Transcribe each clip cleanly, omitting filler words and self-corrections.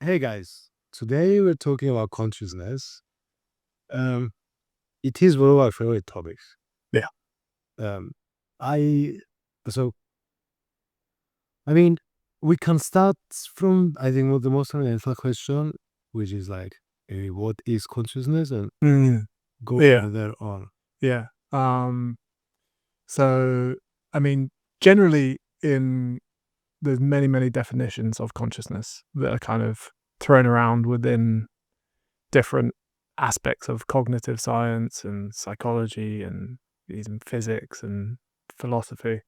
Hey guys, today we're talking about consciousness. Um, it is one of our favorite topics. Yeah. Um, I so I mean we can start from I think the most fundamental question, which is like, what is consciousness, and Mm, go yeah, from there on. yeah. So I mean, generally there's many definitions of consciousness that are kind of thrown around within different aspects of cognitive science and psychology and even physics and philosophy.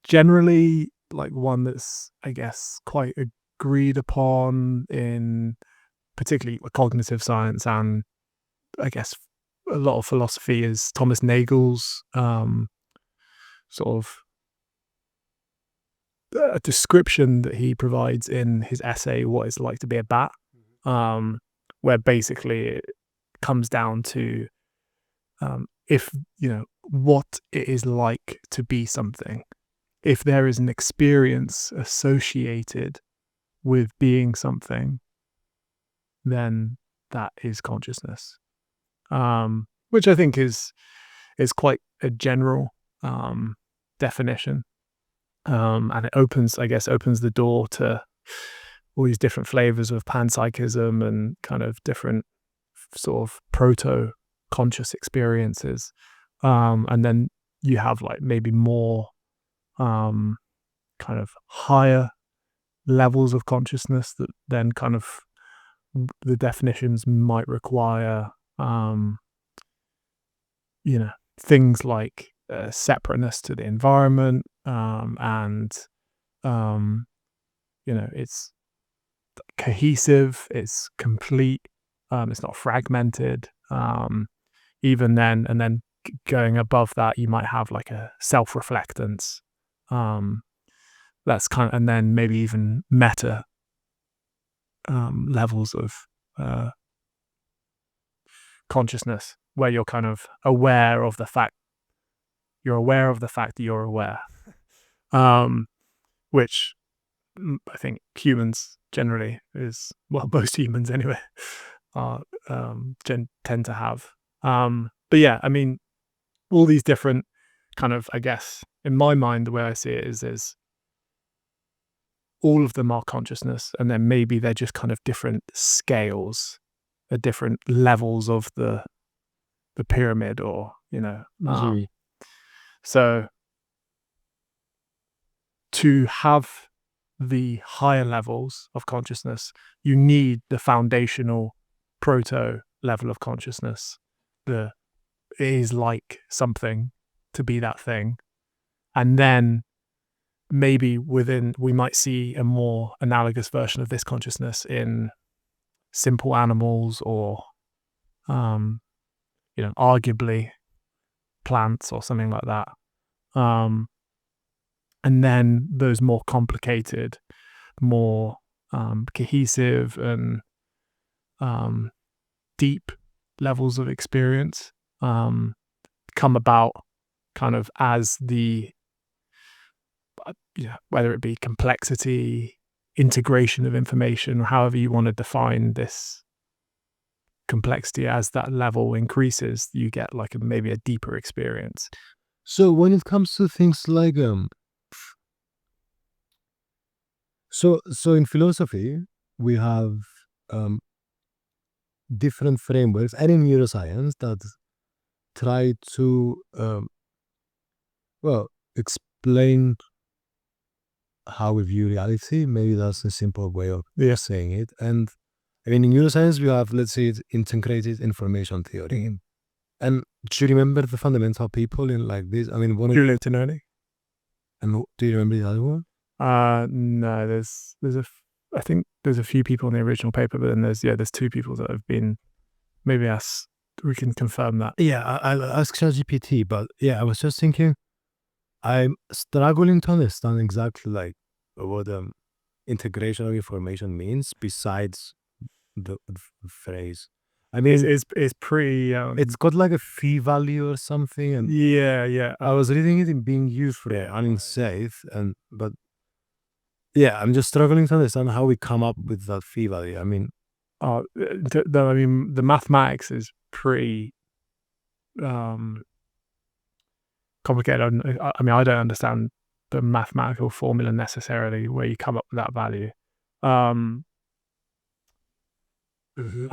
Generally, like one that's, I guess, quite agreed upon in particularly cognitive science and I guess a lot of philosophy is Thomas Nagel's sort of a description that he provides in his essay "What It's Like to Be a Bat," where basically it comes down to if what it is like to be something. If there is an experience associated with being something, then that is consciousness. Which I think is quite a general definition, and it opens the door to all these different flavors of panpsychism and kind of different sort of proto conscious experiences, and then you have like maybe more kind of higher levels of consciousness that then kind of the definitions might require you know, things like separateness to the environment, and it's cohesive, it's complete, it's not fragmented. Even then, and then going above that, you might have like a self-reflectance. That's kind of, and then maybe even meta levels of consciousness, where you're kind of aware of the fact that you're aware, which I think humans generally most humans anyway are tend to have. But yeah, I mean, all these different kind of, I guess, in my mind, the way I see it is all of them are consciousness, and then maybe they're just kind of different scales, different levels of the pyramid, or so to have the higher levels of consciousness, you need the foundational proto level of consciousness. It is like something to be that thing. And then maybe we might see a more analogous version of this consciousness in simple animals, or, arguably plants or something like that. And then those more complicated, more cohesive and deep levels of experience come about kind of as the whether it be complexity, integration of information, or however you want to define this complexity, as that level increases, you get like maybe a deeper experience. So when it comes to things like so in philosophy we have different frameworks, and in neuroscience, that try to explain how we view reality. Maybe that's a simple way of saying it. And I mean, in neuroscience, we have, let's say, integrated information theory. And do you remember the fundamental people in like this? I mean, Giulio Tononi. And do you remember the other one? No, I think there's a few people in the original paper, but then there's two people that have been, maybe we can confirm that. Yeah, I'll ask ChatGPT, but yeah, I was just thinking, I'm struggling to understand exactly like what integration of information means, besides the phrase. I mean, it's pretty. It's got like a phi value or something, and yeah. I was reading it in being used for unsafe, but Yeah, I'm just struggling to understand how we come up with that phi value. I mean, the mathematics is pretty complicated. I mean, I don't understand the mathematical formula necessarily where you come up with that value. I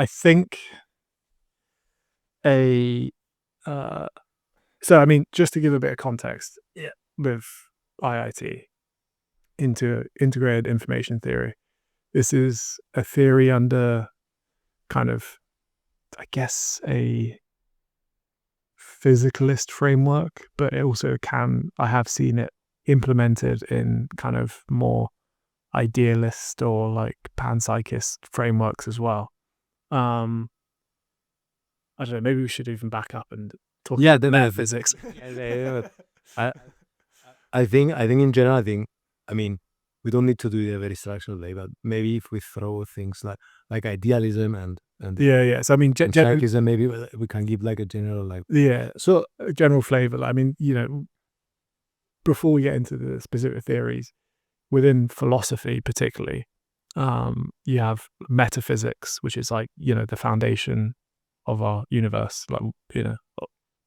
think so I mean, just to give a bit of context, with IIT into integrated information theory, this is a theory under kind of, I guess, a physicalist framework, but it also I have seen it implemented in kind of more idealist or like panpsychist frameworks as well. I don't know, maybe we should even back up and talk about metaphysics. I think in general, I mean, we don't need to do it a very structured way, but maybe if we throw things like idealism and yeah. So I mean, psychism, maybe we can give like a general so a general flavor. I mean, before we get into the specific theories within philosophy, particularly, you have metaphysics, which is like the foundation of our universe, like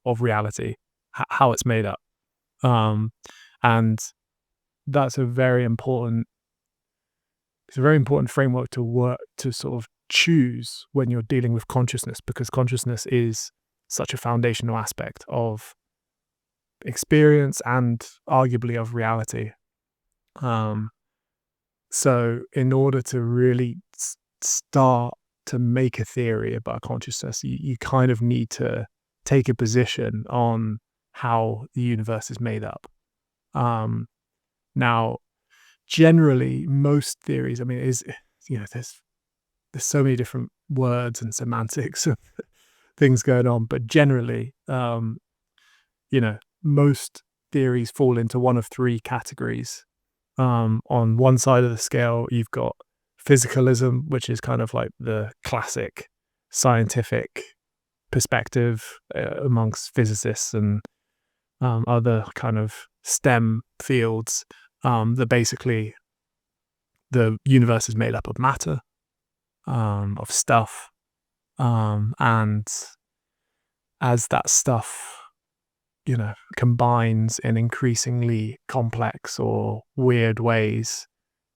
of reality, how it's made up, and that's a very important framework to work to sort of choose when you're dealing with consciousness, because consciousness is such a foundational aspect of experience and arguably of reality. So in order to really start to make a theory about consciousness, you kind of need to take a position on how the universe is made up. Now, generally, most theories, I mean, there's so many different words and semantics and things going on, but generally, most theories fall into one of three categories. On one side of the scale, you've got physicalism, which is kind of like the classic scientific perspective amongst physicists and other kind of STEM fields, that basically the universe is made up of matter, of stuff, and as that stuff combines in increasingly complex or weird ways,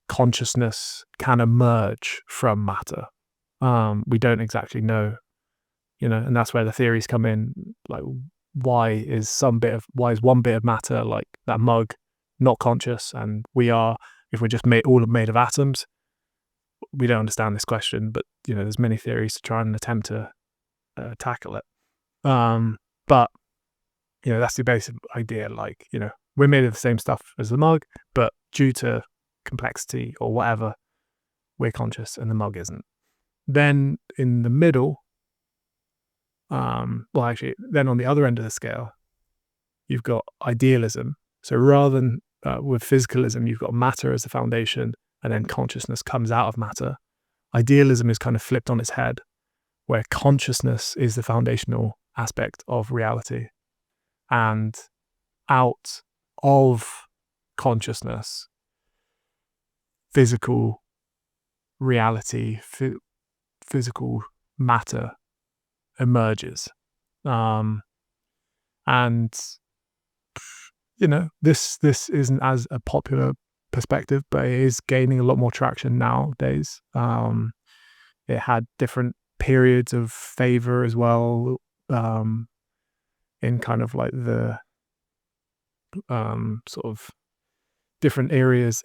consciousness can emerge from matter. We don't exactly know, and that's where the theories come in. Like, why is one bit of matter, like that mug, not conscious, and we are, if we're just all made of atoms? We don't understand this question, but there's many theories to try and attempt to tackle it. But that's the basic idea. Like, we're made of the same stuff as the mug, but due to complexity or whatever, we're conscious and the mug isn't. Then in the middle, then on the other end of the scale, you've got idealism. So rather than with physicalism, you've got matter as the foundation, and then consciousness comes out of matter. Idealism is kind of flipped on its head, where consciousness is the foundational aspect of reality. And out of consciousness, physical reality, physical matter emerges. And this isn't as a popular perspective, but it is gaining a lot more traction nowadays. It had different periods of favor as well, in kind of like the sort of different eras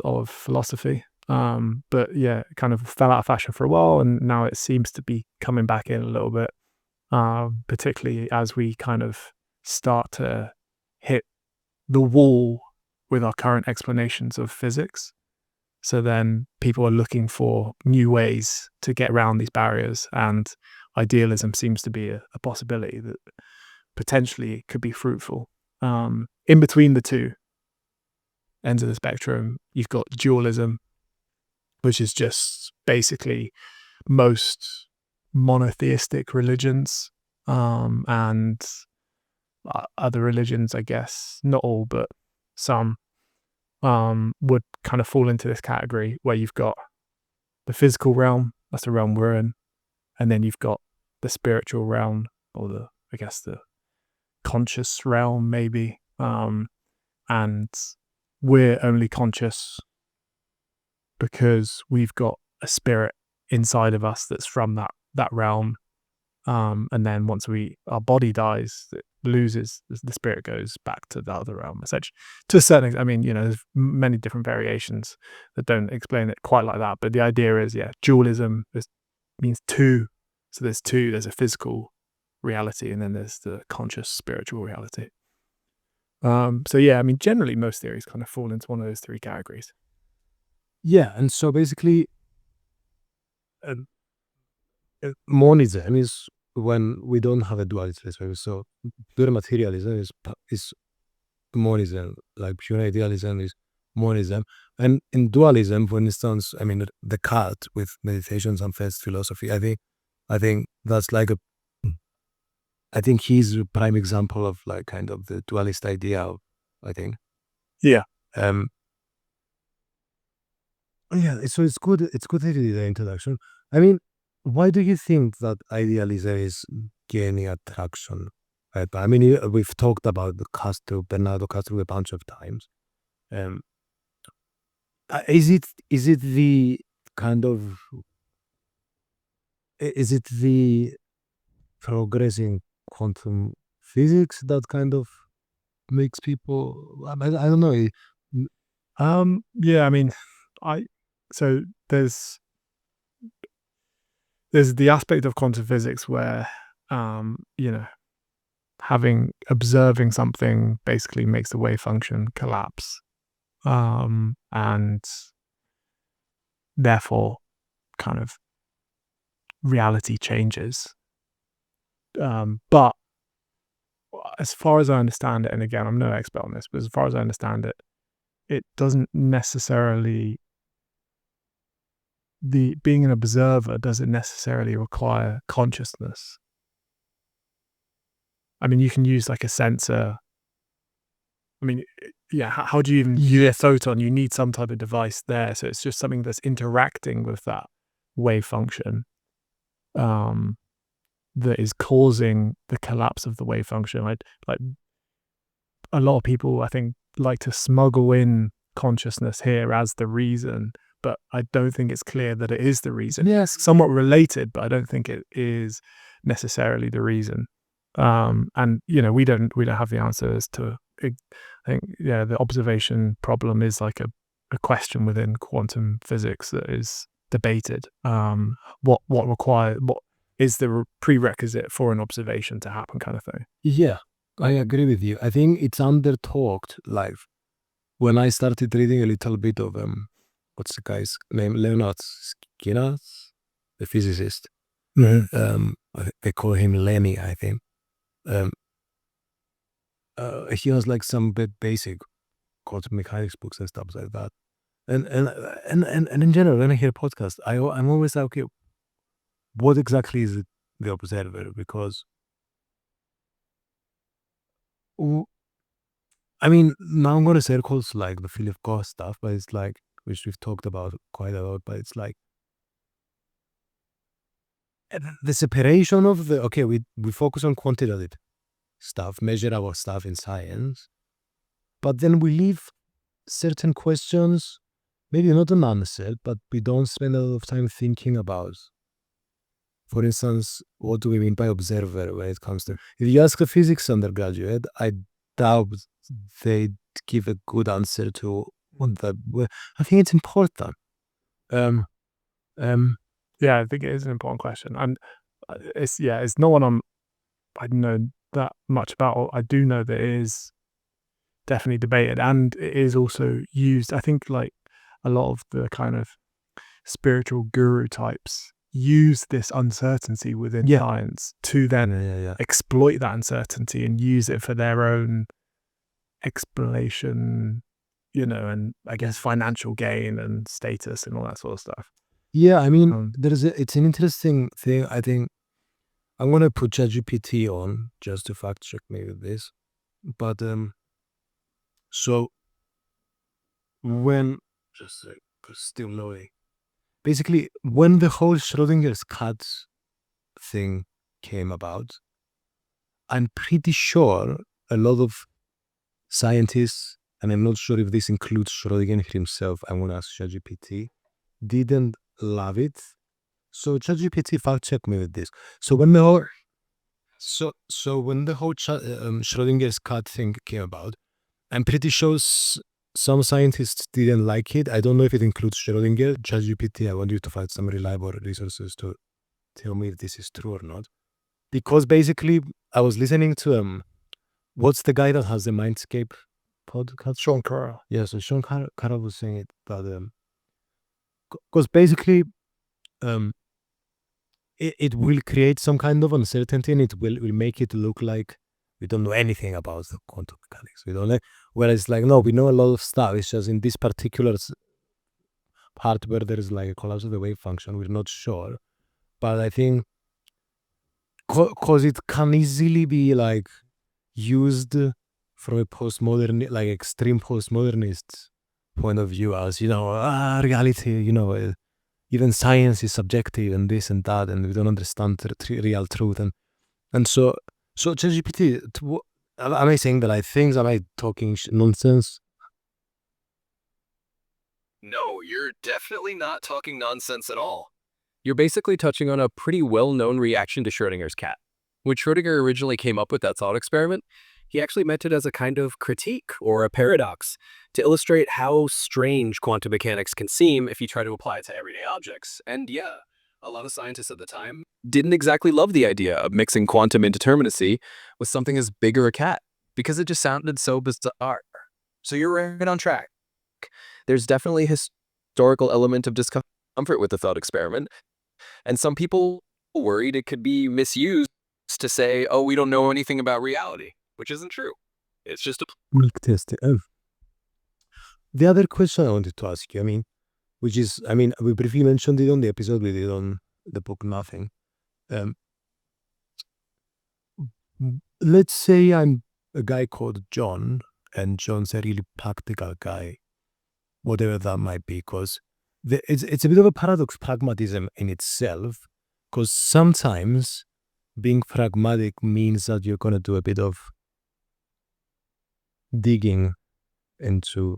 of philosophy. But yeah, it kind of fell out of fashion for a while, and now it seems to be coming back in a little bit, particularly as we kind of start to hit the wall with our current explanations of physics. So then people are looking for new ways to get around these barriers, and idealism seems to be a possibility that potentially could be fruitful. In between the two ends of the spectrum, you've got dualism, which is just basically most monotheistic religions, and other religions, I guess, not all, but some, would kind of fall into this category where you've got the physical realm, that's the realm we're in, and then you've got the spiritual realm, or the conscious realm maybe, and we're only conscious because we've got a spirit inside of us that's from that realm, and then once our body dies, it loses, the spirit goes back to the other realm, essentially, to a certain extent. I mean, there's many different variations that don't explain it quite like that, but the idea is, dualism means two. So there's two. There's a physical reality, and then there's the conscious spiritual reality. So I mean, generally most theories kind of fall into one of those three categories. Yeah, and so basically, monism is when we don't have a duality. So pure materialism is monism, like pure idealism is monism. And in dualism, for instance, I mean, Descartes with Meditations and First Philosophy, I think that's like I think he's a prime example of like kind of the dualist idea of, I think. Yeah. So it's good that you did the introduction. I mean, why do you think that idealism is gaining attraction? Right? I mean, we've talked about Bernardo Castro a bunch of times. Is it the kind of, is it the progress in quantum physics that kind of makes people, I don't know. I mean, so there's the aspect of quantum physics where, observing something basically makes the wave function collapse, and therefore kind of reality changes. But as far as I understand it, and again, I'm no expert on this, but as far as I understand it, it doesn't necessarily, being an observer doesn't necessarily require consciousness. I mean, you can use like a sensor. I mean, how do you even use a photon? You need some type of device there. So it's just something that's interacting with that wave function, that is causing the collapse of the wave function. Like a lot of people, I think, like to smuggle in consciousness here as the reason, but I don't think it's clear that it is the reason. Yes. Somewhat related, but I don't think it is necessarily the reason. And we don't have the answers to. I think the observation problem is like a question within quantum physics that is debated. What is the prerequisite for an observation to happen, kind of thing. Yeah, I agree with you. I think it's under-talked. Like when I started reading a little bit of what's the guy's name? Leonard Skinner, the physicist. They call him Lenny, I think. He has like some basic quantum mechanics books and stuff like that. And in general, when I hear podcasts, I'm always like, okay, what exactly is the observer? Because I mean, now I'm gonna circles like the Philip Goss stuff, but it's like, which we've talked about quite a lot, but it's like the separation of we focus on quantitative stuff, measure our stuff in science, but then we leave certain questions, maybe not unanswered, but we don't spend a lot of time thinking about. For instance, what do we mean by observer when it comes to, if you ask a physics undergraduate, I doubt they'd give a good answer to what I think it's important. I think it is an important question, and it's not one I know that much about. I do know that it is definitely debated, and it is also used. I think like a lot of the kind of spiritual guru types use this uncertainty within science to then exploit that uncertainty and use it for their own explanation, and I guess financial gain and status and all that sort of stuff. Yeah, I mean, it's an interesting thing. I think I'm going to put ChatGPT on just to fact check me with this. But so when still loading. Basically, when the whole Schrodinger's cat thing came about, I'm pretty sure a lot of scientists, and I'm not sure if this includes Schrodinger himself, I want to ask ChatGPT, didn't love it. So ChatGPT fact check me with this. So when the whole Schrodinger's cat thing came about, I'm pretty sure some scientists didn't like it. I don't know if it includes Schrodinger. ChatGPT, I want you to find some reliable resources to tell me if this is true or not. Because basically, I was listening to what's the guy that has the Mindscape podcast? Sean Carroll. Yeah, so Sean Carroll was saying it about because basically, it will create some kind of uncertainty, and it will make it look like we don't know anything about the quantum mechanics. We don't know. Whereas, like, no, we know a lot of stuff. It's just in this particular part where there is like a collapse of the wave function, we're not sure. But I think because it can easily be like used from a postmodern, like extreme postmodernist point of view as, reality, even science is subjective and this and that, and we don't understand the real truth. And so ChatGPT, am I saying the right things? Am I talking nonsense? No, you're definitely not talking nonsense at all. You're basically touching on a pretty well-known reaction to Schrödinger's cat. When Schrödinger originally came up with that thought experiment, he actually meant it as a kind of critique or a paradox to illustrate how strange quantum mechanics can seem if you try to apply it to everyday objects. And yeah, a lot of scientists at the time didn't exactly love the idea of mixing quantum indeterminacy with something as big as a cat, because it just sounded so bizarre. So you're right on track. There's definitely a historical element of discomfort with the thought experiment, and some people worried it could be misused to say, oh, we don't know anything about reality, which isn't true. It's just a weak test. The other question I wanted to ask you, we briefly mentioned it on the episode we did on the book Nothing. Let's say I'm a guy called John, and John's a really practical guy, whatever that might be, because it's a bit of a paradox, pragmatism in itself, because sometimes being pragmatic means that you're going to do a bit of digging into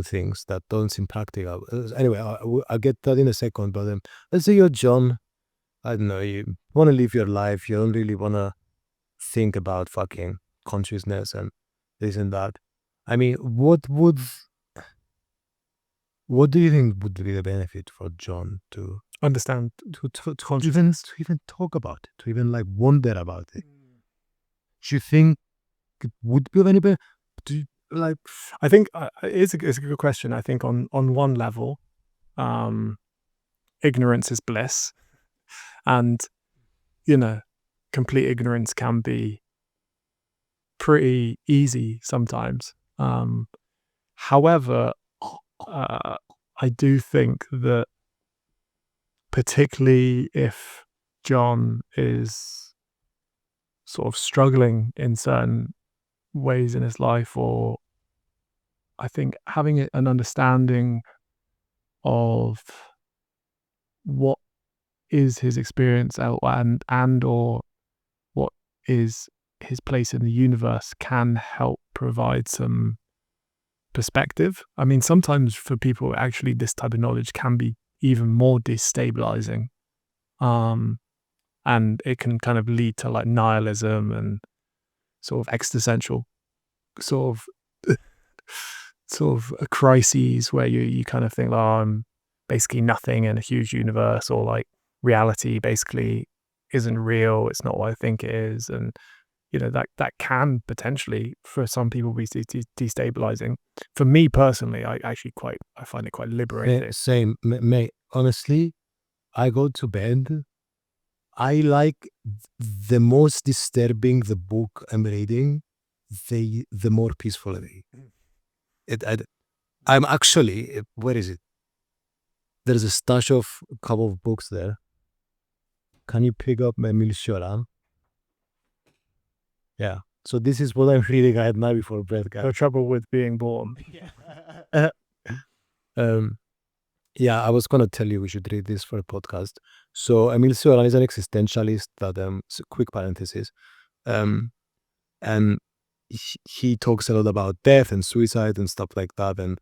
things that don't seem practical. Anyway, I'll get that in a second, but let's say you're John, I don't know, you want to live your life, you don't really want to think about fucking consciousness and this and that. I mean, what do you think would be the benefit for John to Understand, to even talk about it, to even like wonder about it? Do you think it would be of any benefit? I think it's a good question. I think on one level, ignorance is bliss, and complete ignorance can be pretty easy sometimes. However, I do think that particularly if John is sort of struggling in certain ways in his life, or I think having an understanding of what is his experience and or what is his place in the universe can help provide some perspective. I mean, sometimes for people, actually, this type of knowledge can be even more destabilizing, and it can kind of lead to like nihilism and sort of existential sort of crises where you kind of think, oh, I'm basically nothing in a huge universe, or like reality basically isn't real, it's not what I think it is. And that can potentially for some people be destabilizing. For me personally, I find it quite liberating. Same, mate. Honestly, I go to bed, I like the most disturbing the book I'm reading, the more peaceful it is. I'm actually, where is it? There's a stash of a couple of books there. Can you pick up Emile Cioran? Yeah. So this is what I'm reading at night before bed, guys. No trouble with being born. Yeah, I was gonna tell you we should read this for a podcast. So Emil Cioran is an existentialist that quick parenthesis. And he talks a lot about death and suicide and stuff like that. And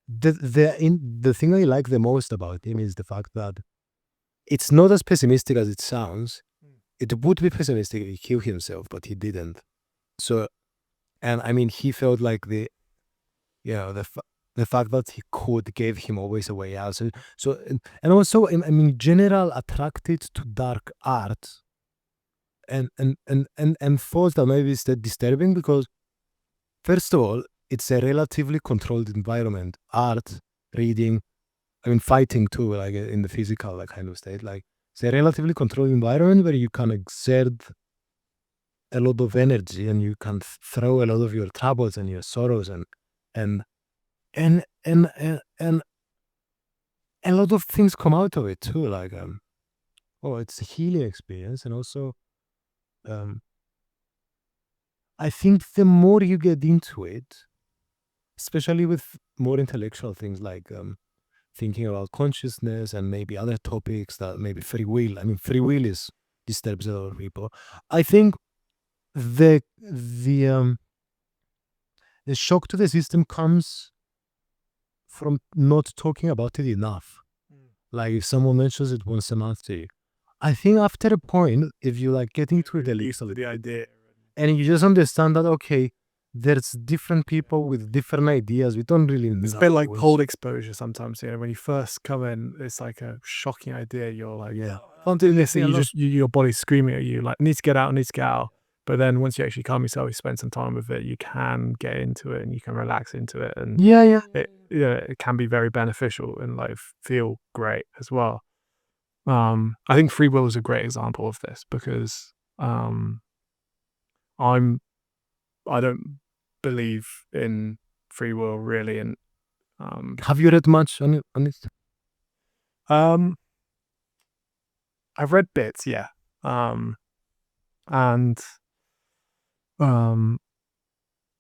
the thing I like the most about him is the fact that it's not as pessimistic as it sounds. It would be pessimistic if he killed himself, but he didn't. So, and I mean, he felt like the fact that he could gave him always a way out. So and also, I mean, general attracted to dark art and thoughts that maybe is disturbing because, first of all, it's a relatively controlled environment. Art, reading, I mean, fighting too, like in the physical like, kind of state. Like, it's a relatively controlled environment where you can exert a lot of energy and you can throw a lot of your troubles and your sorrows and a lot of things come out of it too. Like, it's a healing experience, and also, I think the more you get into it, especially with more intellectual things like thinking about consciousness and maybe other topics that maybe free will. I mean, free will disturbs a lot of people. I think the shock to the system comes from not talking about it enough. Like if someone mentions it once a month to you, I think after a point, if you like get into it a little, the idea. and you just understand that, okay, there's different people with different ideas. We don't really know. It's a bit like cold exposure sometimes. You know, when you first come in, it's like a shocking idea. You're like, Yeah. I'm doing this, and Yeah, your body's screaming at you, like, need to get out, need to get out. But then once you actually calm yourself, you spend some time with it, you can get into it and you can relax into it. And Yeah. it can be very beneficial and like feel great as well. I think free will is a great example of this because I don't believe in free will really, and Have you read much on it? I've read bits, yeah, and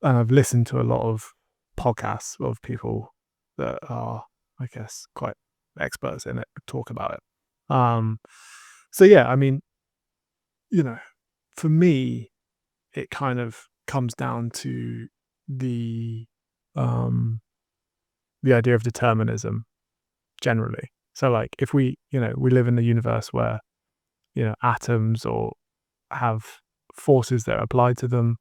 I've listened to a lot of podcasts of people that are, I guess, quite experts in it, talk about it. So yeah, I mean, you know, for me, it kind of comes down to the idea of determinism generally. So like if we live in a universe where, atoms or have forces that are applied to them,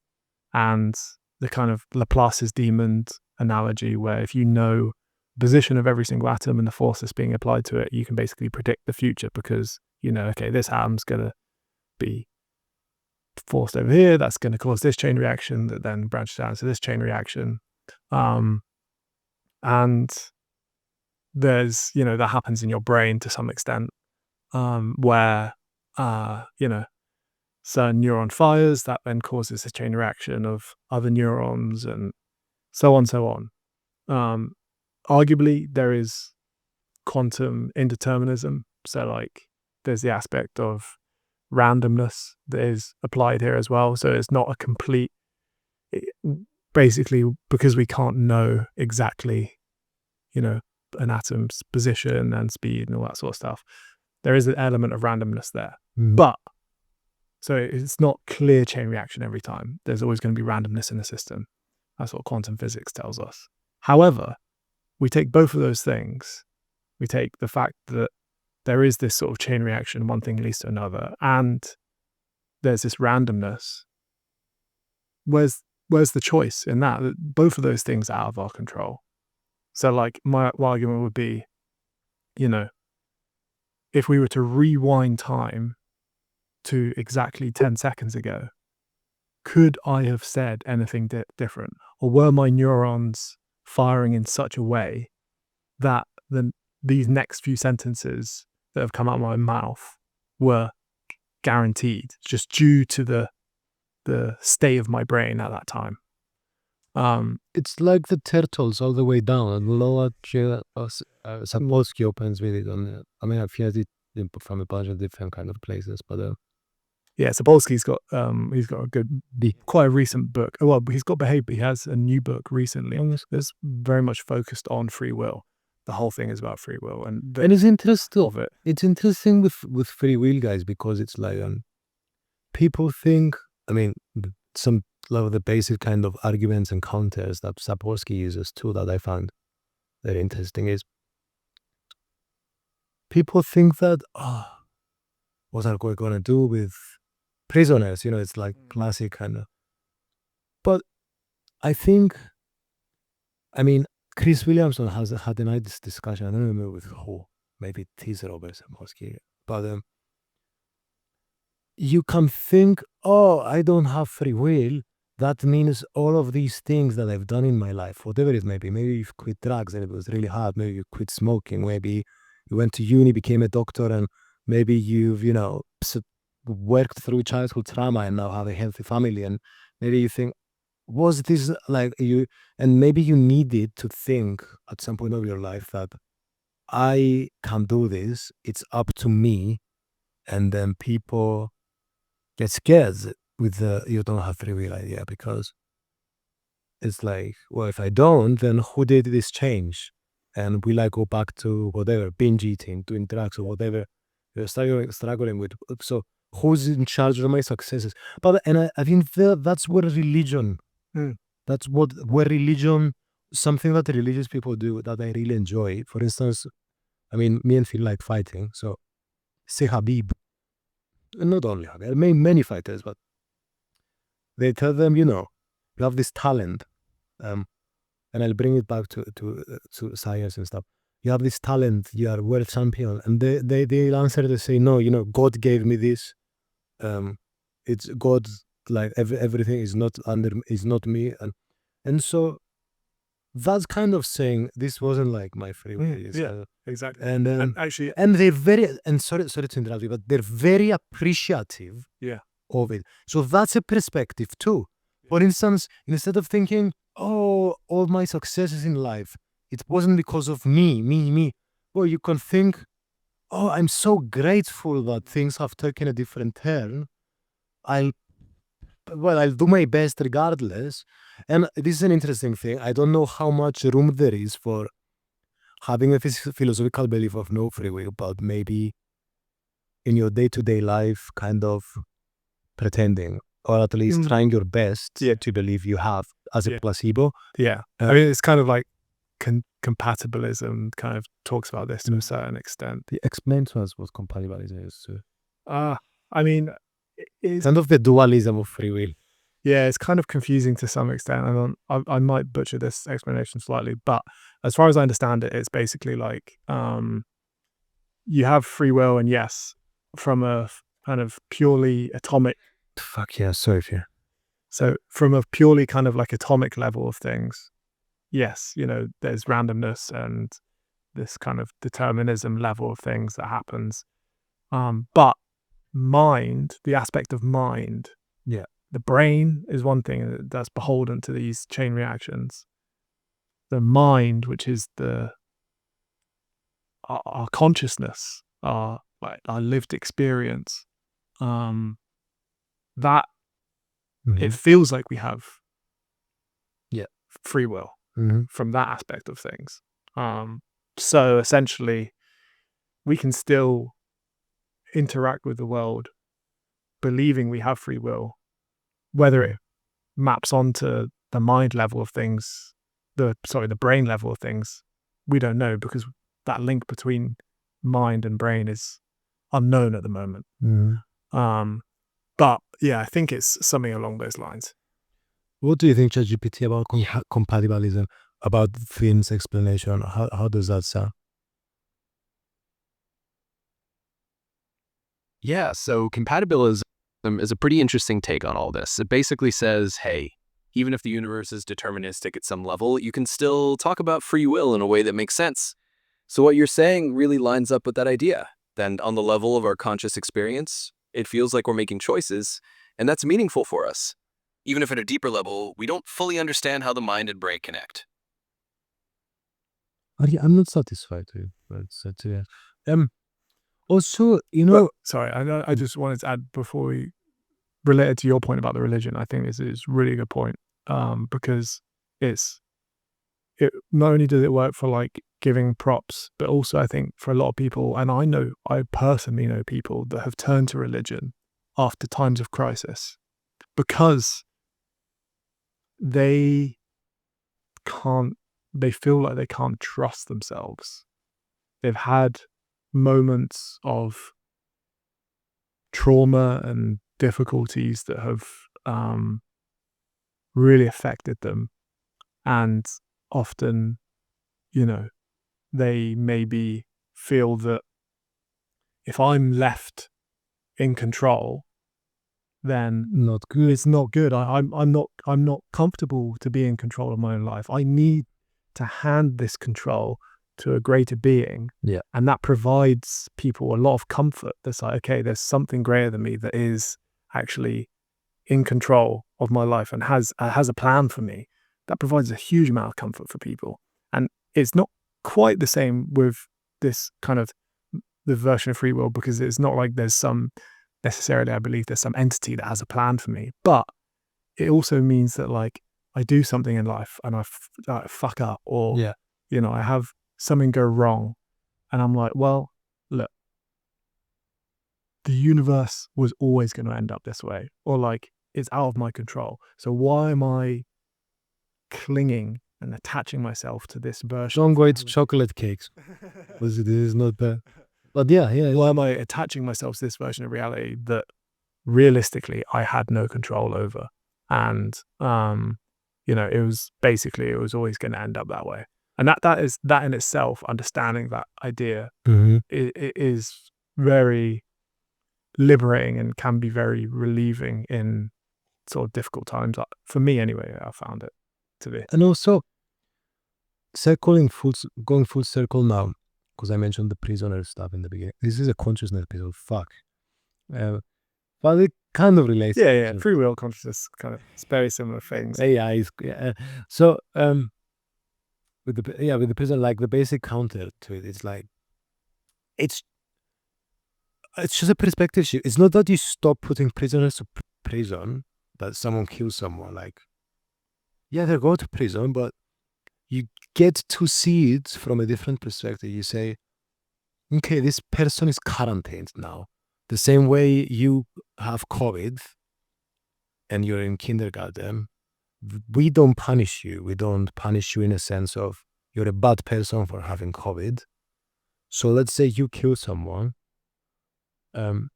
and the kind of Laplace's demon analogy where if you know the position of every single atom and the force that's being applied to it, you can basically predict the future because, okay, this atom's going to be forced over here, that's going to cause this chain reaction that then branches out to this chain reaction. And there's, that happens in your brain to some extent, where, certain neuron fires, that then causes a chain reaction of other neurons and so on. Arguably, there is quantum indeterminism. So like there's the aspect of randomness that is applied here as well. So it's not a complete, basically because we can't know exactly, an atom's position and speed and all that sort of stuff. There is an element of randomness there. But so it's not clear chain reaction every time. There's always going to be randomness in the system. That's what quantum physics tells us. However, we take both of those things. We take the fact that there is this sort of chain reaction, one thing leads to another, and there's this randomness. Where's the choice in that? Both of those things are out of our control. So like my argument would be, if we were to rewind time to exactly 10 seconds ago, could I have said anything different? Or were my neurons firing in such a way that these next few sentences that have come out of my mouth were guaranteed just due to the state of my brain at that time? It's like the turtles all the way down. And lower Sapolsky opens with it on. I mean, I've heard it from a bunch of different kind of places, but Sapolsky's got a good, quite a recent book. Well, he's got Behave, but he has a new book recently that's very much focused on free will. The whole thing is about free will, and it's interesting. of it. It's interesting with free will, guys, because it's like people think. I mean, some of the basic kind of arguments and counters that Sapolsky uses too that I found very interesting is people think that what are we gonna do with prisoners? It's like classic kind of. But I think, I mean, Chris Williamson had a nice discussion. I don't remember with who. Maybe it is Robert Sapolsky. But you can think, I don't have free will. That means all of these things that I've done in my life, whatever it may be. Maybe you've quit drugs and it was really hard. Maybe you quit smoking. Maybe you went to uni, became a doctor, and maybe you've, worked through childhood trauma and now have a healthy family. And maybe you think, was this like you, and maybe you needed to think at some point of your life that I can do this, it's up to me. And then people get scared with the you don't have free will idea, because it's like, well, if I don't, then who did this change? And will I go back to whatever, binge eating, doing drugs or whatever you're struggling with? So who's in charge of my successes? But I think that's where religion, that's where religion, something that religious people do that I really enjoy. For instance, I mean, me and Phil like fighting. So say Habib, and not only Habib, many fighters, but they tell them, you have this talent, and I'll bring it back to science and stuff. You have this talent, you are world champion, and they answer, they say, no, God gave me this. It's God, like everything is not me, and so that's kind of saying this wasn't like my free will. Exactly. And actually, and they're very, and sorry to interrupt you, but they're very appreciative of it. So that's a perspective too. For instance, instead of thinking, all my successes in life, it wasn't because of me. Well, you can think, I'm so grateful that things have taken a different turn. I'll do my best regardless. And this is an interesting thing. I don't know how much room there is for having a philosophical belief of no free will, but maybe in your day-to-day life, kind of pretending, or at least trying your best to believe you have as a placebo. I mean, it's kind of like compatibilism kind of talks about this to a certain extent. Explain to us what compatibilism is. I mean, it's kind of the dualism of free will. Yeah, it's kind of confusing to some extent. I might butcher this explanation slightly, but as far as I understand it, it's basically like you have free will, and yes, from a kind of purely atomic. Fuck yeah, sorry for you. So from a purely kind of like atomic level of things, yes, there's randomness and this kind of determinism level of things that happens. But mind, the aspect of mind, the brain is one thing that's beholden to these chain reactions. The mind, which is our consciousness, our lived experience, that it feels like we have free will from that aspect of things. So essentially, we can still interact with the world believing we have free will, whether it maps onto the mind level of things, the brain level of things, we don't know, because that link between mind and brain is unknown at the moment. But yeah, I think it's something along those lines. What do you think, ChatGPT, about compatibilism, about Finn's explanation? How does that sound? Yeah, so compatibilism is a pretty interesting take on all this. It basically says, hey, even if the universe is deterministic at some level, you can still talk about free will in a way that makes sense. So what you're saying really lines up with that idea. Then on the level of our conscious experience, it feels like we're making choices, and that's meaningful for us. Even if at a deeper level, we don't fully understand how the mind and brain connect. I'm not satisfied with it. Also, Sorry, I just wanted to add before we related to your point about the religion, I think is really a good point, because it not only does it work for like giving props, but also I think for a lot of people, and I personally know people that have turned to religion after times of crisis because they feel like they can't trust themselves. They've had moments of trauma and difficulties that have really affected them, and often, they maybe feel that if I'm left in control, then Not good. it's not good. I'm not comfortable to be in control of my own life. I need to hand this control to a greater being. Yeah. And that provides people a lot of comfort. That's like, okay, there's something greater than me that is actually in control of my life and has a plan for me. That provides a huge amount of comfort for people. And it's not quite the same with this kind of the version of free will, because it's not like there's some necessarily, I believe there's some entity that has a plan for me, but it also means that like I do something in life and I fuck up, or Yeah. I have something go wrong, and I'm like, well, look, the universe was always going to end up this way, or like it's out of my control. So why am I clinging and attaching myself to this version? Don't go eat chocolate cakes. This is not bad. But yeah. Why am I attaching myself to this version of reality that realistically I had no control over? And it was always going to end up that way. And that in itself, understanding that idea, it is very liberating and can be very relieving in sort of difficult times. For me anyway, I found it to be. And also, going full circle now, because I mentioned the prisoner stuff in the beginning. This is a consciousness episode. Fuck. But it kind of relates. Yeah. Free will, consciousness, kind of, it's very similar things. AI is so with the prison, like the basic counter to it, it's like it's just a perspective shift. It's not that you stop putting prisoners to prison, that someone kills someone. Like, yeah, they're going to prison, but you get to see it from a different perspective. You say, okay, this person is quarantined now. The same way you have COVID and you're in kindergarten, we don't punish you. We don't punish you in a sense of you're a bad person for having COVID. So let's say you kill someone. You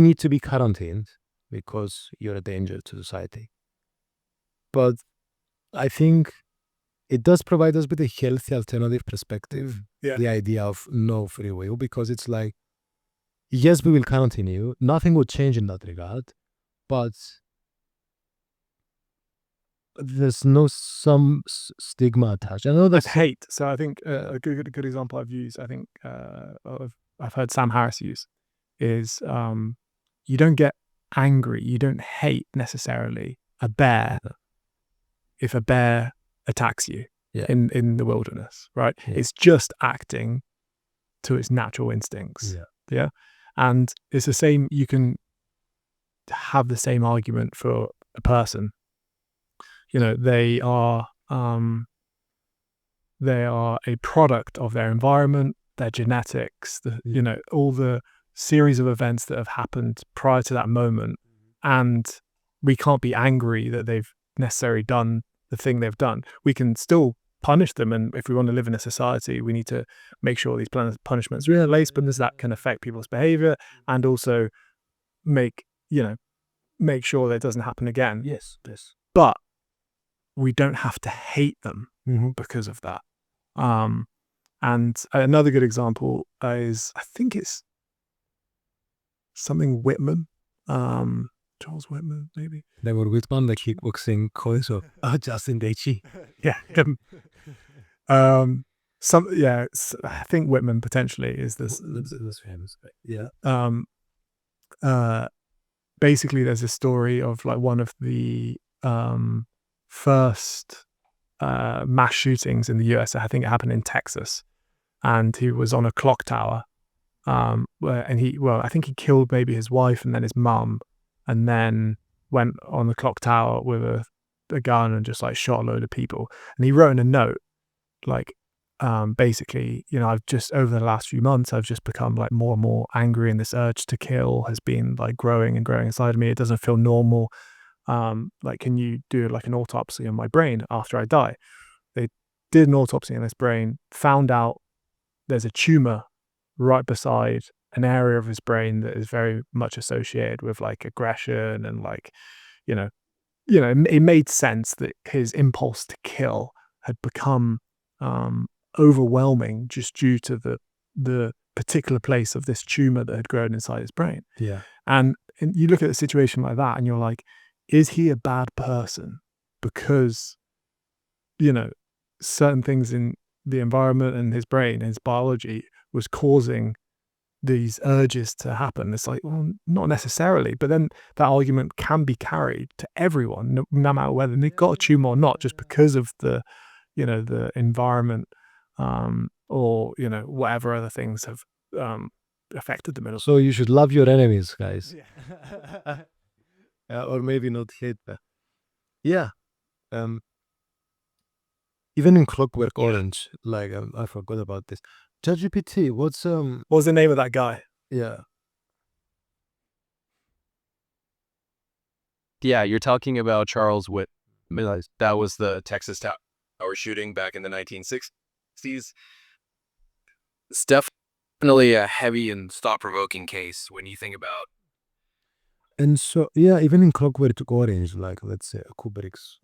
need to be quarantined because you're a danger to society. But I think it does provide us with a healthy alternative perspective, the idea of no free will, because it's like, yes, we will quarantine you. Nothing will change in that regard, but there's no some stigma attached. I know that's hate. So I think a good example I've used, I think I've heard Sam Harris use, is you don't get angry, you don't hate necessarily a bear if a bear attacks you in the wilderness, right? Yeah. It's just acting to its natural instincts. Yeah. And it's the same, you can have the same argument for a person. They are a product of their environment, their genetics, all the series of events that have happened prior to that moment. And we can't be angry that they've necessarily done the thing they've done. We can still punish them, and if we want to live in a society, we need to make sure these punishments are placed, because that can affect people's behavior, and also make sure that it doesn't happen again. Yes. But we don't have to hate them because of that. And another good example is, I think it's something Whitman, Charles Whitman, maybe. Trevor Whitman, the kickboxing coach of Justin Gaethje. Yeah. I think Whitman potentially is this. That's famous. Yeah. Basically, there's a story of like one of the first mass shootings in the US. I think it happened in Texas, and he was on a clock tower, I think he killed maybe his wife and then his mum, and then went on the clock tower with a gun and just like shot a load of people. And he wrote in a note, like, basically, I've just, over the last few months, I've just become like more and more angry, and this urge to kill has been like growing and growing inside of me. It doesn't feel normal. Like, can you do like an autopsy on my brain after I die? They did an autopsy on his brain, found out there's a tumor right beside an area of his brain that is very much associated with like aggression and like, it made sense that his impulse to kill had become overwhelming just due to the particular place of this tumor that had grown inside his brain. Yeah. And you look at a situation like that and you're like, is he a bad person because, certain things in the environment and his brain, his biology, was causing these urges to happen? It's like, well, not necessarily. But then that argument can be carried to everyone, no matter whether they got a tumor or not, just because of the environment, or whatever other things have affected the middle. So you should love your enemies, guys. Or maybe not hate them. Yeah. Even in Clockwork Orange, like, I forgot about this. ChatGPT, what's What was the name of that guy? yeah. Yeah, you're talking about Charles Whitt. That was the Texas Tower shooting back in the 1960s. It's definitely a heavy and thought-provoking case when you think about. And so, yeah, even in Clockwork Orange, like, let's say Kubrick's.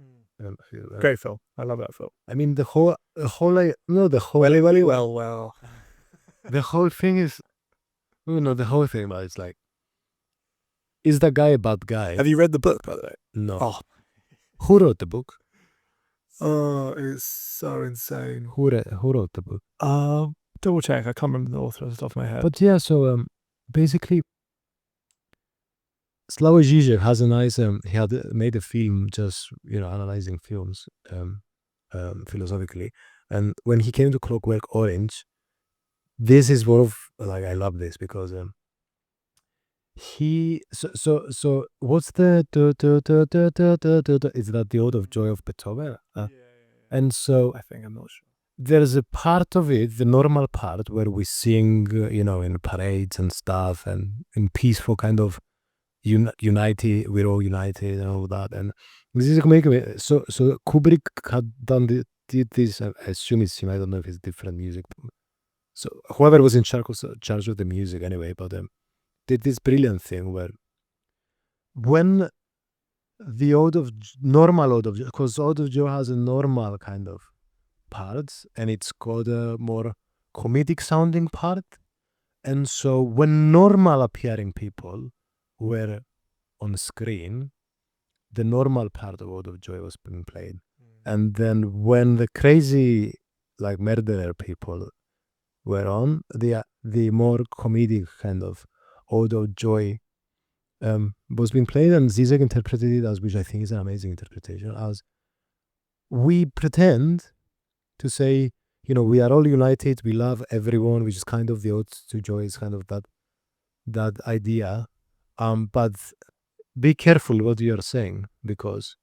Great film. I love that film. I mean, the whole, like, no, the whole, Well. the whole thing is, the whole thing about it's like, is that guy a bad guy? Have you read the book, by the way? No. Oh. Who wrote the book? Oh, it's so insane. Who wrote the book? Double check. I can't remember the author off the top of my head. But yeah, so basically, Slavoj Žižek has a nice, he had made a film just, analyzing films philosophically. And when he came to Clockwork Orange, this is one of, like, I love this because so what's the is that the Ode of Joy of Beethoven? And so I think, I'm not sure. There's a part of it, the normal part, where we sing, in parades and stuff, and in peaceful kind of united, we're all united and all that. And this is making so Kubrick had did this. I assume it's him. I don't know if it's different music. So whoever was in charge of the music anyway, but did this brilliant thing where when the normal Ode of Joy, because Ode of Joy has a normal kind of part, and it's got a more comedic sounding part. And so when normal appearing people were on screen, the normal part of Ode of Joy was being played. And then when the crazy, like, murderer people were on, the more comedic kind of Ode of Joy was being played, and Zizek interpreted it as, which I think is an amazing interpretation, as we pretend to say, we are all united, we love everyone, which is kind of the Ode to Joy, is kind of that idea. But be careful what you're saying, because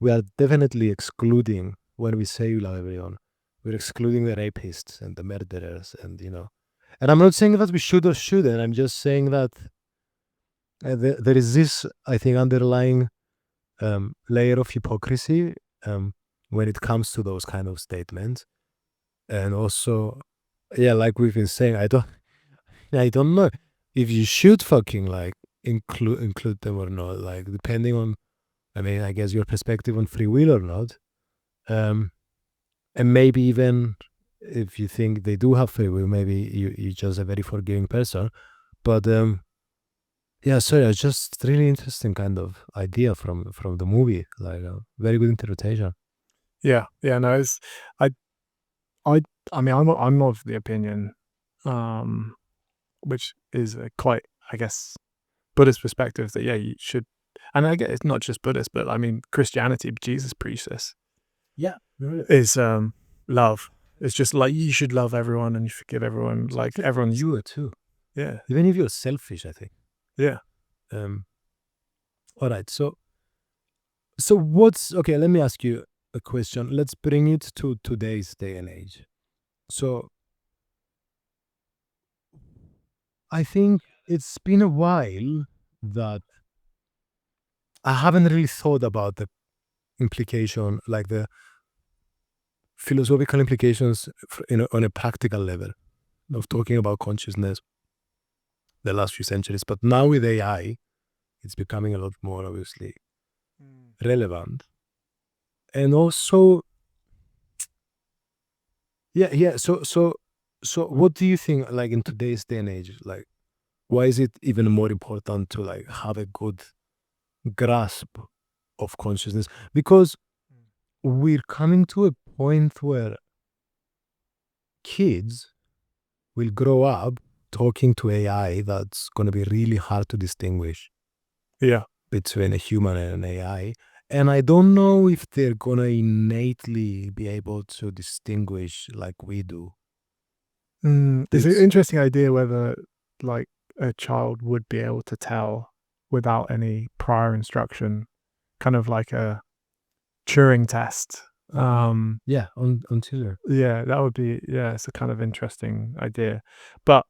we are definitely excluding, when we say we love everyone, we're excluding the rapists and the murderers, and and I'm not saying that we should or shouldn't. I'm just saying that there is this, I think, underlying layer of hypocrisy when it comes to those kind of statements. And also, yeah, like we've been saying, I don't know if you should fucking, like, include them or not, like, depending on, I guess, your perspective on free will or not. And maybe even if you think they do have free will, maybe you're just a very forgiving person. But yeah, sorry, it's just really interesting kind of idea from the movie, like a very good interpretation. Yeah, no, it's I'm of the opinion, which is a quite, I guess, Buddhist perspective, that you should, and I guess it's not just Buddhist, but Christianity, Jesus preached this. Yeah, is love. It's just like, you should love everyone and you forgive everyone, like everyone's. You too. Yeah. even if you're selfish, I think. Yeah. All right. So what's okay? Let me ask you a question. Let's bring it to today's day and age. So I think it's been a while that I haven't really thought about the implication, like the philosophical implications on a practical level of talking about consciousness the last few centuries. But now with AI, it's becoming a lot more obviously relevant. And also, yeah. So what do you think, like in today's day and age, like why is it even more important to like have a good grasp of consciousness? Because we're coming to a point where kids will grow up talking to AI that's going to be really hard to distinguish Yeah. between a human and an AI. And I don't know if they're going to innately be able to distinguish like we do. It's an It's- interesting idea whether like a child would be able to tell without any prior instruction, kind of like a Turing test. Yeah, until Yeah, that would be, yeah, it's a kind of interesting idea. But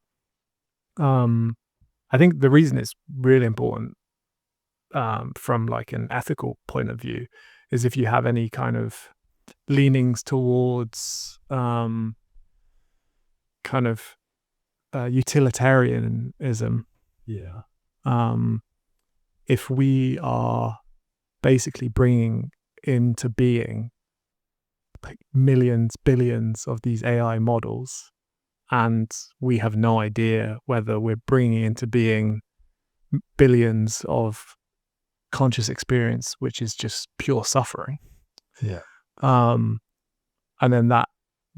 I think the reason it's really important from like an ethical point of view is if you have any kind of leanings towards kind of utilitarianism. yeah. If we are basically bringing into being like millions, billions of these AI models, and we have no idea whether we're bringing into being billions of conscious experience, which is just pure suffering. Yeah. And then that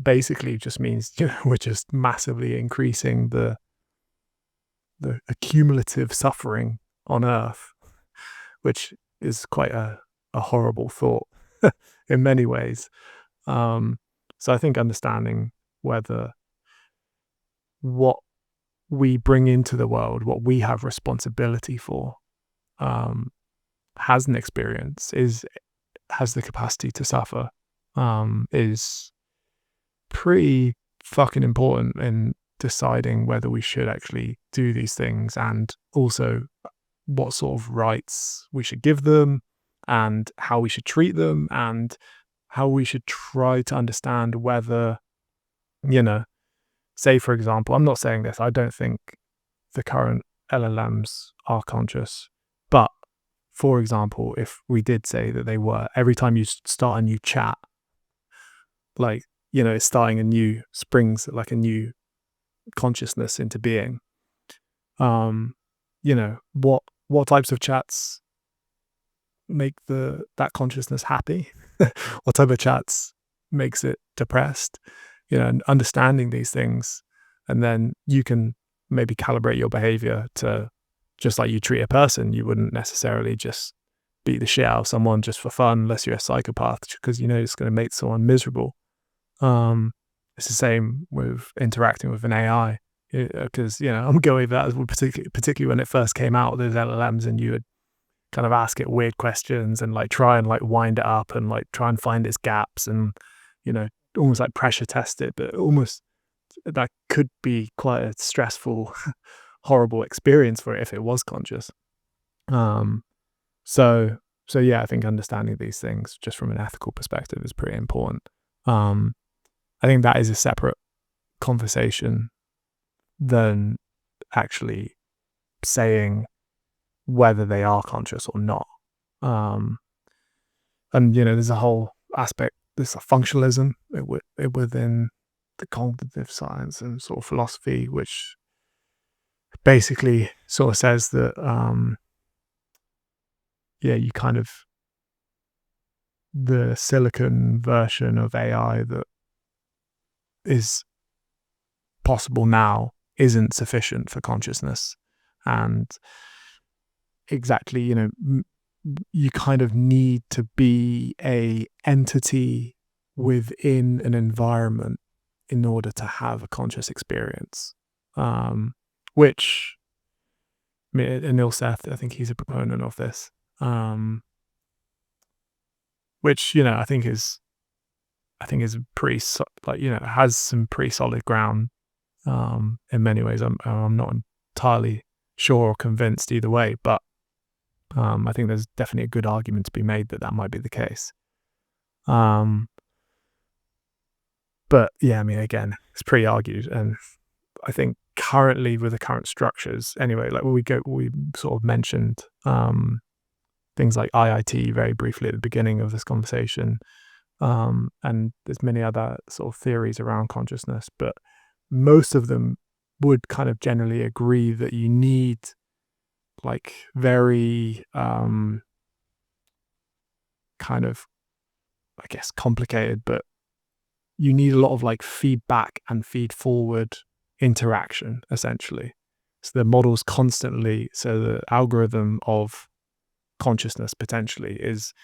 basically just means, you know, we're just massively increasing the accumulative suffering on Earth, which is quite a horrible thought in many ways. So I think understanding whether what we bring into the world, what we have responsibility for, has an experience, has the capacity to suffer, is pretty fucking important in deciding whether we should actually do these things, and also what sort of rights we should give them and how we should treat them, and how we should try to understand whether, you know, say for example, I'm not saying this, I don't think the current LLMs are conscious, but for example, if we did say that they were, every time you start a new chat, like, you know, it's starting a new, springs like a new consciousness into being. You know, what types of chats make that consciousness happy? What type of chats makes it depressed? You know, and understanding these things, and then you can maybe calibrate your behavior to, just like you treat a person, you wouldn't necessarily just beat the shit out of someone just for fun, unless you're a psychopath, because you know it's going to make someone miserable. It's the same with interacting with an AI, because, you know, I'm going with that, particularly when it first came out, those LLMs, and you would kind of ask it weird questions and like try and like wind it up and like try and find its gaps and, you know, almost like pressure test it, but almost that could be quite a stressful, horrible experience for it if it was conscious. So yeah, I think understanding these things just from an ethical perspective is pretty important. I think that is a separate conversation than actually saying whether they are conscious or not. And, you know, there's a whole aspect, there's a functionalism within the cognitive science and sort of philosophy, which basically sort of says that, yeah, you kind of, the silicon version of AI that is possible now isn't sufficient for consciousness. And exactly, you know, you kind of need to be a entity within an environment in order to have a conscious experience. which Anil Seth, I think he's a proponent of this, which I think is pretty has some pretty solid ground in many ways. I'm not entirely sure or convinced either way, but I think there's definitely a good argument to be made that might be the case. But yeah, I mean, again, it's pretty argued, and I think currently with the current structures, anyway, like we sort of mentioned things like IIT very briefly at the beginning of this conversation, and there's many other sort of theories around consciousness, but most of them would kind of generally agree that you need like very kind of, I guess, complicated, but you need a lot of like feedback and feed forward interaction, essentially. So the model's constantly, so the algorithm of consciousness potentially is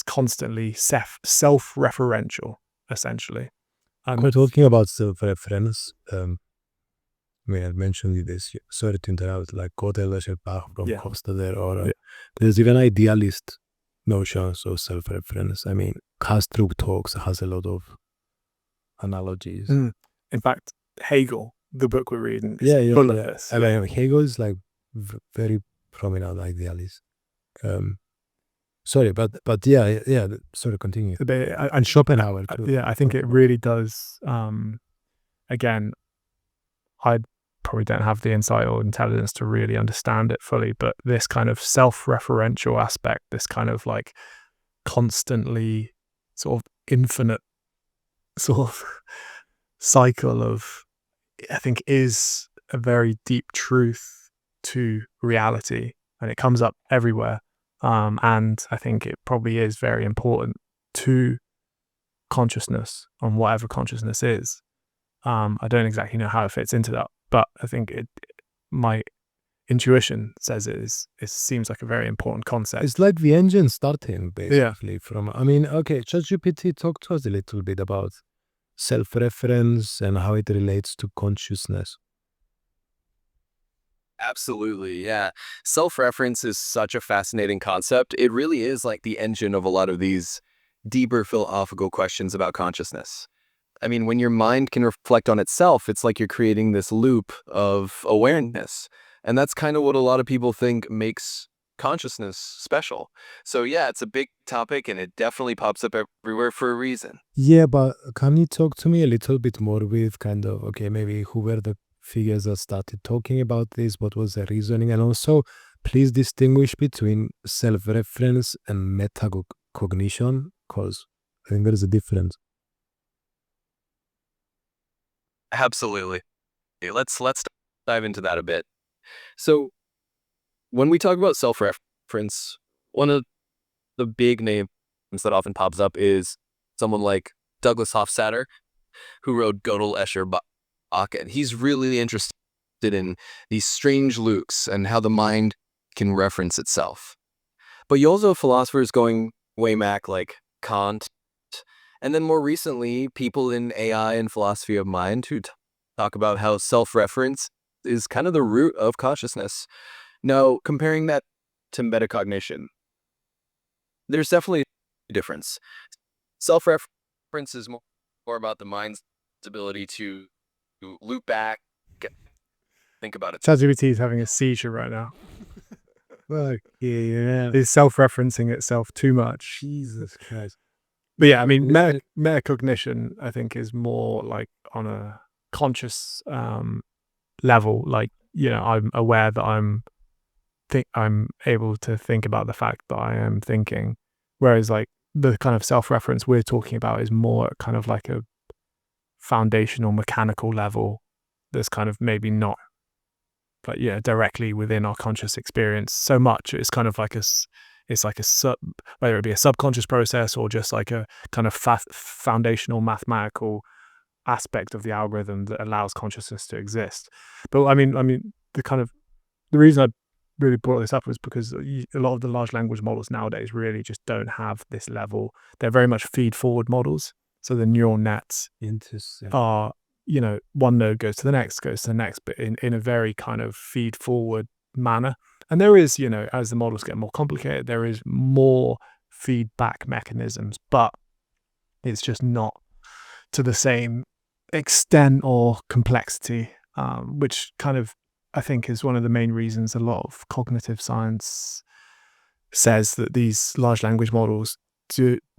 constantly self-referential, essentially. We're talking about self-reference. I mean, I mentioned this, sorry to interrupt, like Gödel from Hofstadter, or there's even idealist notions of self-reference. I mean, Kastrup talks has a lot of analogies. In fact, Hegel, the book we're reading, is full of this. I mean, Hegel is like very prominent idealist. Sorry, but yeah. Sorry, continue. And Schopenhauer too. Yeah, I think it really does. Again, I probably don't have the insight or intelligence to really understand it fully, but this kind of self-referential aspect, this kind of like constantly sort of infinite sort of cycle of, I think, is a very deep truth to reality, and it comes up everywhere. And I think it probably is very important to consciousness, on whatever consciousness is. I don't exactly know how it fits into that, but I think my intuition says it seems like a very important concept. It's like the engine starting, basically. I mean, okay, ChatGPT talked to us a little bit about self-reference and how it relates to consciousness. Absolutely, yeah. Self-reference is such a fascinating concept. It really is like the engine of a lot of these deeper philosophical questions about consciousness. I mean, when your mind can reflect on itself, it's like you're creating this loop of awareness. And that's kind of what a lot of people think makes consciousness special. So yeah, it's a big topic, and it definitely pops up everywhere for a reason. Yeah, but can you talk to me a little bit more with kind of, okay, maybe who were the figures that started talking about this? What was the reasoning? And also, please distinguish between self-reference and metacognition, because I think there is a difference. Absolutely. Okay, let's dive into that a bit. So when we talk about self-reference, one of the big names that often pops up is someone like Douglas Hofstadter, who wrote Gödel, Escher, Bach, and he's really interested in these strange loops and how the mind can reference itself. But you also have philosophers going way back like Kant, and then more recently, people in AI and philosophy of mind who talk about how self-reference is kind of the root of consciousness. Now, comparing that to metacognition, there's definitely a difference. Self-reference is more about the mind's ability to loop back, think about it. ChatGPT is having a seizure right now. Well, yeah. It's self-referencing itself too much. Jesus Christ. But yeah, I mean, metacognition, I think, is more like on a conscious level. Like, I'm aware that I'm able to think about the fact that I am thinking. Whereas like the kind of self-reference we're talking about is more kind of like a foundational mechanical level that's kind of maybe not like directly within our conscious experience so much. It's kind of like whether it be a subconscious process or just like a kind of foundational mathematical aspect of the algorithm that allows consciousness to exist. But I mean the reason I really brought this up was because a lot of the large language models nowadays really just don't have this level. They're very much feed forward models. So the neural nets are one node goes to the next, but in a very kind of feed forward manner. And there is, as the models get more complicated, there is more feedback mechanisms, but it's just not to the same extent or complexity, which kind of, I think, is one of the main reasons a lot of cognitive science says that these large language models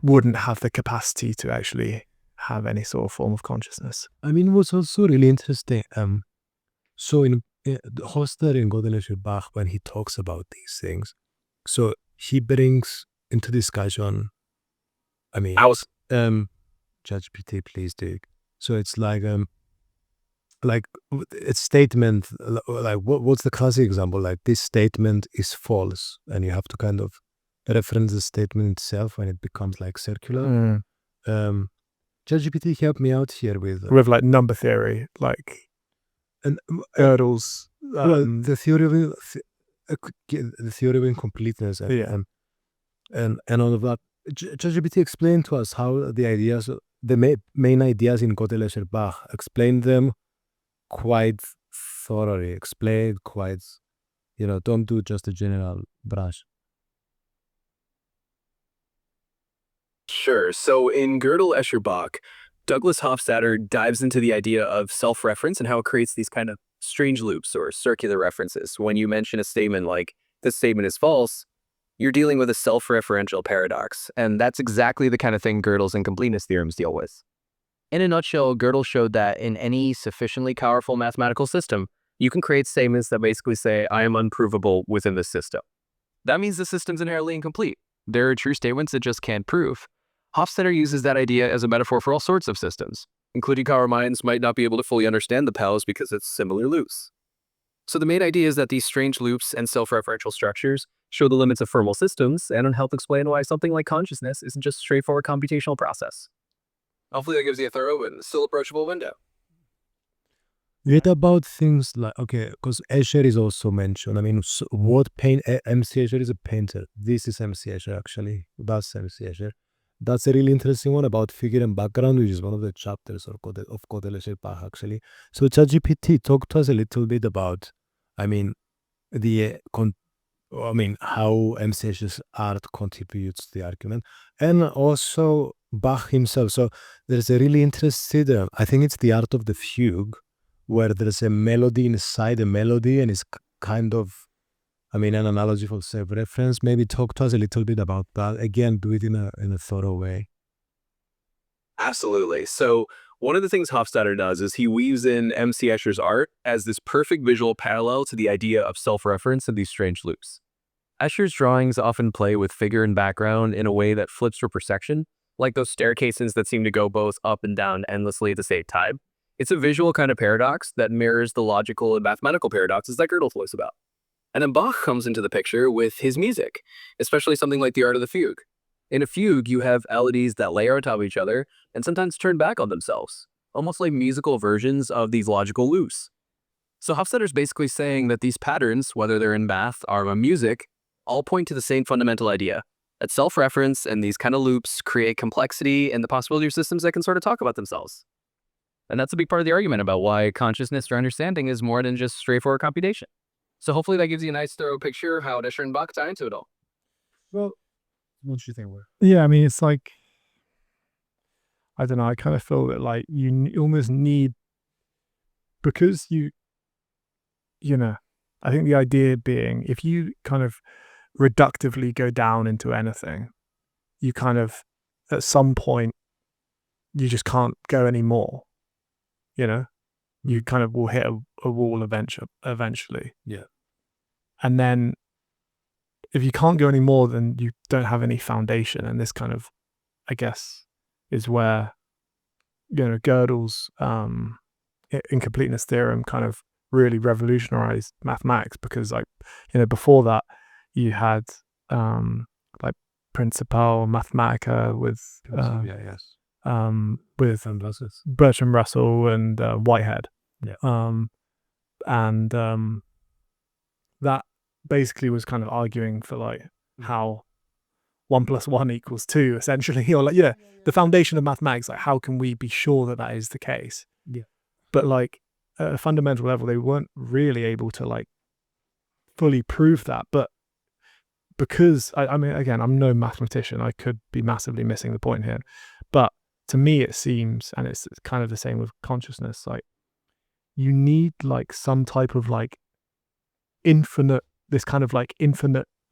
wouldn't have the capacity to actually have any sort of form of consciousness. I mean, what's also really interesting, so in Hofstadter in Gödel, Escherbach, when he talks about these things, so he brings into discussion, I mean, ChatGPT, please do. So it's like a statement, like what's the classic example? Like, this statement is false, and you have to kind of reference the statement itself when it becomes like circular. ChatGPT helped me out here with like number theory, like and Gödel's the theory of incompleteness and all of that. ChatGPT explained to us how the ideas, the main ideas in Gödel, Escherbach, explained them quite thoroughly, explained quite, don't do just a general brush. Sure. So in Gödel, Escherbach, Douglas Hofstadter dives into the idea of self-reference and how it creates these kind of strange loops or circular references. When you mention a statement like, this statement is false, you're dealing with a self-referential paradox. And that's exactly the kind of thing Gödel's incompleteness theorems deal with. In a nutshell, Gödel showed that in any sufficiently powerful mathematical system, you can create statements that basically say, I am unprovable within this system. That means the system's inherently incomplete. There are true statements it just can't prove. Hofstadter uses that idea as a metaphor for all sorts of systems, including how our minds might not be able to fully understand the pals because it's similar loops. So the main idea is that these strange loops and self-referential structures show the limits of formal systems and help explain why something like consciousness isn't just a straightforward computational process. Hopefully that gives you a thorough and still approachable window. What about things like, okay, because Escher is also mentioned. I mean, MC Escher is a painter. This is MC Escher, actually. That's MC Escher. That's a really interesting one about figure and background, which is one of the chapters of Gödel, Escherbach, actually. So ChatGPT talked to us a little bit about, I mean, how MC Escher's art contributes to the argument, and also Bach himself. So there's a really interesting, I think it's the art of the fugue, where there's a melody inside a melody, and it's kind of, an analogy for self-reference. Maybe talk to us a little bit about that. Again, do it in a thorough way. Absolutely. So one of the things Hofstadter does is he weaves in MC Escher's art as this perfect visual parallel to the idea of self-reference and these strange loops. Escher's drawings often play with figure and background in a way that flips for perception, like those staircases that seem to go both up and down endlessly at the same time. It's a visual kind of paradox that mirrors the logical and mathematical paradoxes that Gödel flows about. And then Bach comes into the picture with his music, especially something like the art of the fugue. In a fugue, you have melodies that layer on top of each other and sometimes turn back on themselves, almost like musical versions of these logical loops. So Hofstadter's basically saying that these patterns, whether they're in math or in music, all point to the same fundamental idea, that self-reference and these kind of loops create complexity and the possibility of systems that can sort of talk about themselves. And that's a big part of the argument about why consciousness or understanding is more than just straightforward computation. So hopefully that gives you a nice thorough picture of how Escher and Bach tie into it all. Well, what do you think, Will? Yeah, it's like, I don't know, I kind of feel that like you almost need, because I think the idea being, if you kind of reductively go down into anything, you kind of, at some point, you just can't go anymore. You kind of will hit a wall eventually. Yeah. And then if you can't go any more, then you don't have any foundation. And this kind of, I guess, is where, Gödel's incompleteness theorem kind of really revolutionized mathematics, because before that you had Principia Mathematica with Bertrand Russell and Whitehead. That basically was kind of arguing for how 1 + 1 = 2, essentially, or the foundation of mathematics. Like, how can we be sure that is the case? Yeah. but like at a fundamental level, they weren't really able to like fully prove that. But because I mean, again, I'm no mathematician, I could be massively missing the point here, but to me it seems, and it's kind of the same with consciousness, like you need like some type of like infinite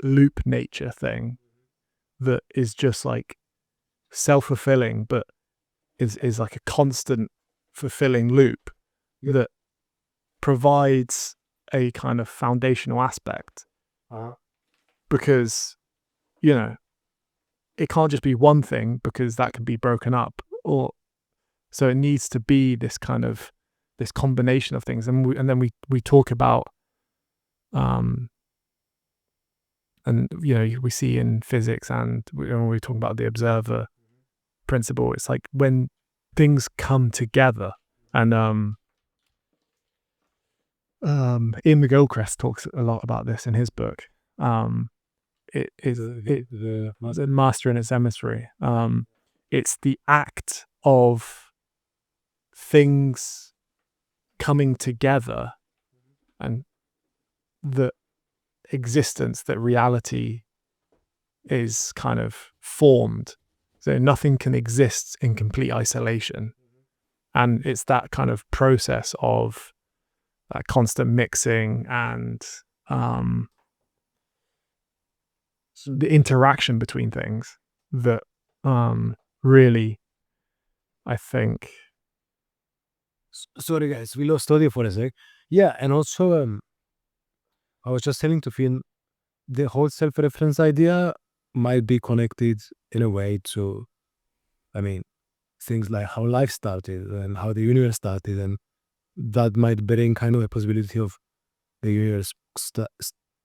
loop nature thing that is just like self-fulfilling, but is like a constant fulfilling loop that provides a kind of foundational aspect. Because, you know, it can't just be one thing, because that can be broken up, or so it needs to be this kind of this combination of things. And then we talk about and you know, we see in physics, and when we talk about the observer principle, it's like when things come together. And Ian McGilchrist talks a lot about this in his book. It is the Master and its Emissary. It's the act of things coming together, and the existence, that reality is kind of formed. So nothing can exist in complete isolation. And it's that kind of process of constant mixing and the interaction between things that really, I think. Sorry guys, we lost audio for a sec. Yeah, and also I was just telling to Finn, the whole self-reference idea might be connected in a way to, I mean, things like how life started and how the universe started, and that might bring kind of a possibility of the universe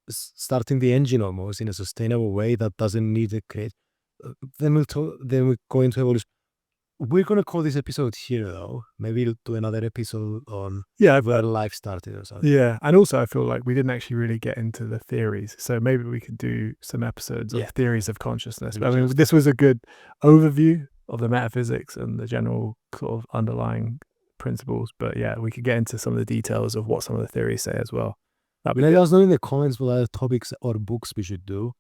starting the engine almost in a sustainable way that doesn't need a create. Then we go into evolution. We're gonna call this episode here though. Maybe we'll do another episode on where life started or something. Yeah, and also I feel like we didn't actually really get into the theories, so maybe we could do some episodes of theories of consciousness. But I mean, this was a good overview of the metaphysics and the general sort of underlying principles. But yeah, we could get into some of the details of what some of the theories say as well. Let us know in the comments what other topics or books we should do.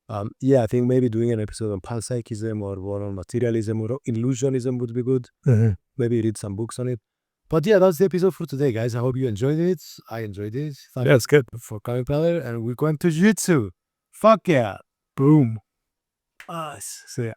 I think maybe doing an episode on panpsychism or one on materialism or illusionism would be good. Maybe read some books on it. But yeah, that's the episode for today, guys. I hope you enjoyed it. I enjoyed it. Thank you it's good for coming, brother. And we're going to jiu-jitsu. Fuck yeah. Boom. Us. So yeah.